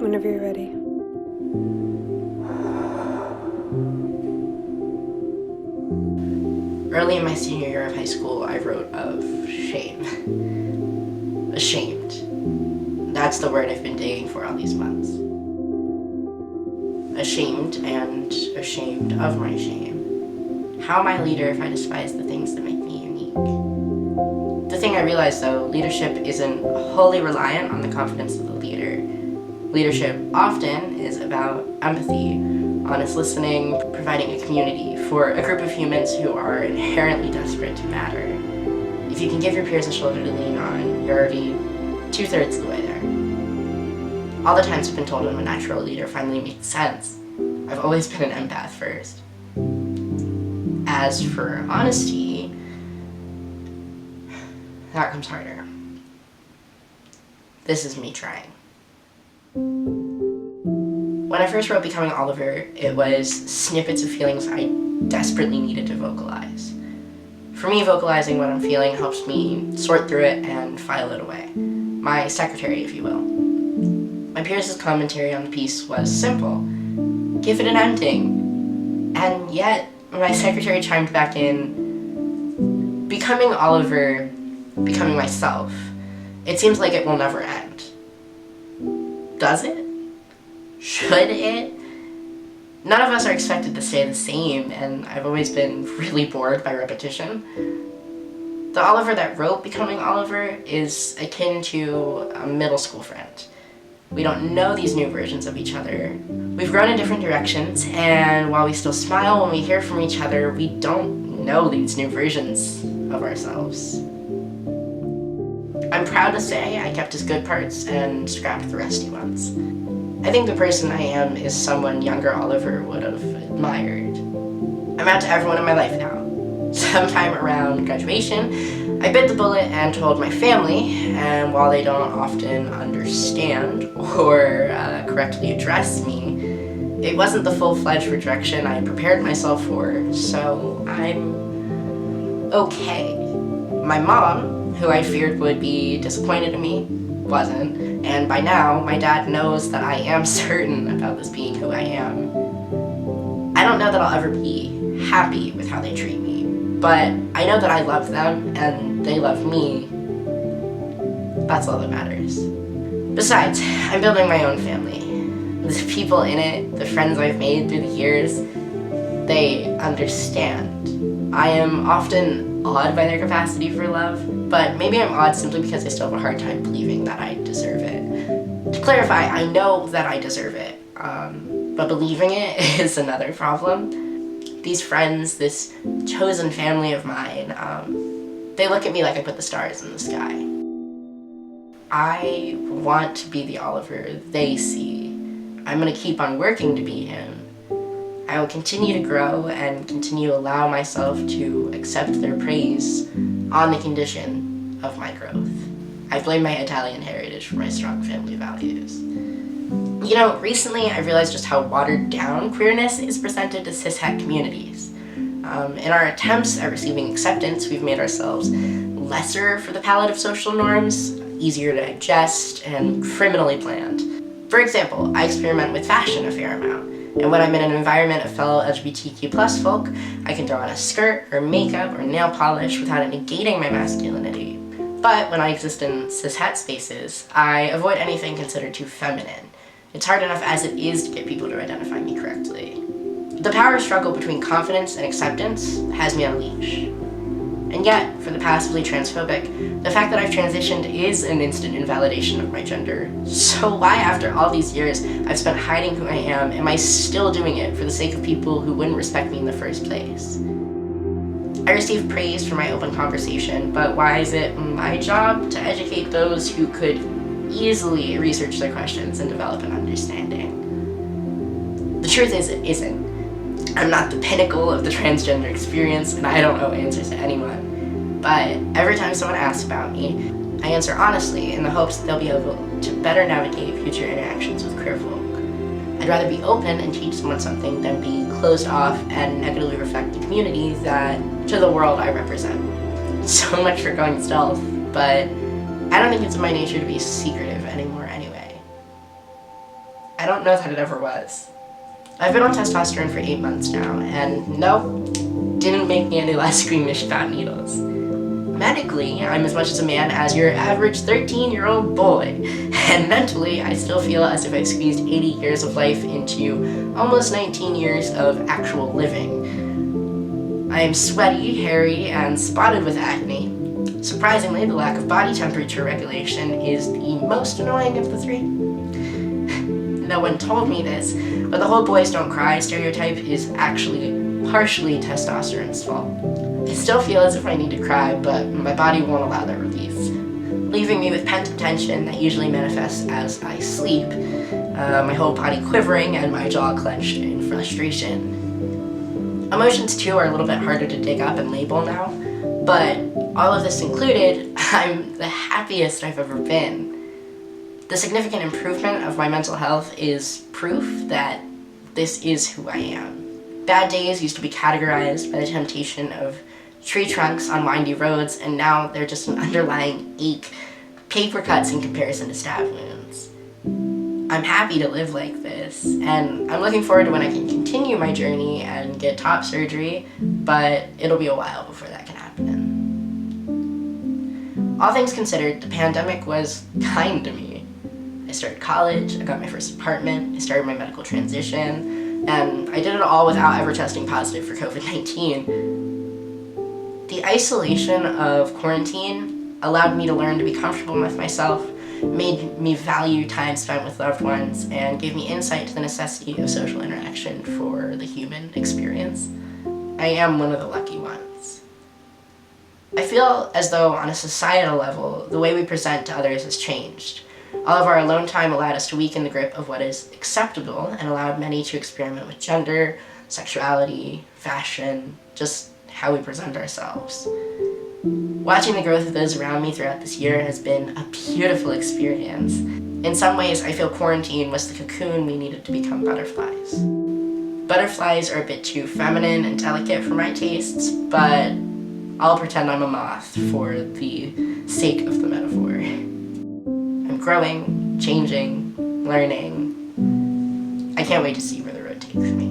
Whenever you're ready. Early in my senior year of high school, I wrote of shame. Ashamed. That's the word I've been digging for all these months. Ashamed and ashamed of my shame. How am I a leader if I despise the things that make me unique? The thing I realized though, leadership isn't wholly reliant on the confidence of the leader. Leadership often is about empathy, honest listening, providing a community for a group of humans who are inherently desperate to matter. If you can give your peers a shoulder to lean on, you're already 2/3 of the way there. All the times I've been told I'm a natural leader finally makes sense. I've always been an empath first. As for honesty, that comes harder. This is me trying. When I first wrote Becoming Oliver, it was snippets of feelings I desperately needed to vocalize. For me, vocalizing what I'm feeling helps me sort through it and file it away. My secretary, if you will. My peers' commentary on the piece was simple. Give it an ending. And yet, my secretary chimed back in, becoming Oliver, becoming myself. It seems like it will never end. Does it? Should it? None of us are expected to stay the same, and I've always been really bored by repetition. The Oliver that wrote Becoming Oliver is akin to a middle school friend. We don't know these new versions of each other. We've grown in different directions, and while we still smile when we hear from each other, we don't know these new versions of ourselves. I'm proud to say I kept his good parts and scrapped the rusty ones. I think the person I am is someone younger Oliver would have admired. I'm out to everyone in my life now. Sometime around graduation, I bit the bullet and told my family, and while they don't often understand or correctly address me, it wasn't the full-fledged rejection I prepared myself for, so I'm okay. My mom, who I feared would be disappointed in me, wasn't, and by now, my dad knows that I am certain about this being who I am. I don't know that I'll ever be happy with how they treat me, but I know that I love them and they love me. That's all that matters. Besides, I'm building my own family. The people in it, the friends I've made through the years, they understand. I am often awed by their capacity for love, but maybe I'm odd simply because I still have a hard time believing that I deserve it. To clarify, I know that I deserve it, but believing it is another problem. These friends, this chosen family of mine, they look at me like I put the stars in the sky. I want to be the Oliver they see. I'm gonna keep on working to be him. I will continue to grow and continue to allow myself to accept their praise on the condition of my growth. I blame my Italian heritage for my strong family values. You know, recently I realized just how watered down queerness is presented to cishet communities. In our attempts at receiving acceptance, we've made ourselves lesser for the palette of social norms, easier to digest, and criminally bland. For example, I experiment with fashion a fair amount. And when I'm in an environment of fellow LGBTQ+ folk, I can throw on a skirt or makeup or nail polish without it negating my masculinity. But when I exist in cishet spaces, I avoid anything considered too feminine. It's hard enough as it is to get people to identify me correctly. The power struggle between confidence and acceptance has me on a leash. And yet, for the passively transphobic, the fact that I've transitioned is an instant invalidation of my gender. So why, after all these years I've spent hiding who I am I still doing it for the sake of people who wouldn't respect me in the first place? I receive praise for my open conversation, but why is it my job to educate those who could easily research their questions and develop an understanding? The truth is, it isn't. I'm not the pinnacle of the transgender experience, and I don't know answers to anyone. But every time someone asks about me, I answer honestly in the hopes that they'll be able to better navigate future interactions with queer folk. I'd rather be open and teach someone something than be closed off and negatively reflect the community that, to the world, I represent. So much for going stealth, but I don't think it's in my nature to be secretive anymore anyway. I don't know that it ever was. I've been on testosterone for 8 months now, and no, didn't make me any less squeamish about needles. Medically, I'm as much as a man as your average 13-year-old boy, and mentally, I still feel as if I squeezed 80 years of life into almost 19 years of actual living. I am sweaty, hairy, and spotted with acne. Surprisingly, the lack of body temperature regulation is the most annoying of the three. No one told me this, but the whole boys don't cry stereotype is actually partially testosterone's fault. I still feel as if I need to cry, but my body won't allow that release, leaving me with pent-up tension that usually manifests as I sleep, my whole body quivering and my jaw clenched in frustration. Emotions too are a little bit harder to dig up and label now, but all of this included, I'm the happiest I've ever been. The significant improvement of my mental health is proof that this is who I am. Bad days used to be categorized by the temptation of tree trunks on windy roads, and now they're just an underlying ache, paper cuts in comparison to stab wounds. I'm happy to live like this, and I'm looking forward to when I can continue my journey and get top surgery, but it'll be a while before that can happen. All things considered, the pandemic was kind to me. I started college, I got my first apartment, I started my medical transition, and I did it all without ever testing positive for COVID-19. The isolation of quarantine allowed me to learn to be comfortable with myself, made me value time spent with loved ones, and gave me insight to the necessity of social interaction for the human experience. I am one of the lucky ones. I feel as though on a societal level, the way we present to others has changed. All of our alone time allowed us to weaken the grip of what is acceptable and allowed many to experiment with gender, sexuality, fashion, just how we present ourselves. Watching the growth of those around me throughout this year has been a beautiful experience. In some ways, I feel quarantine was the cocoon we needed to become butterflies. Butterflies are a bit too feminine and delicate for my tastes, but I'll pretend I'm a moth for the sake of the metaphor. I'm growing, changing, learning. I can't wait to see where the road takes me.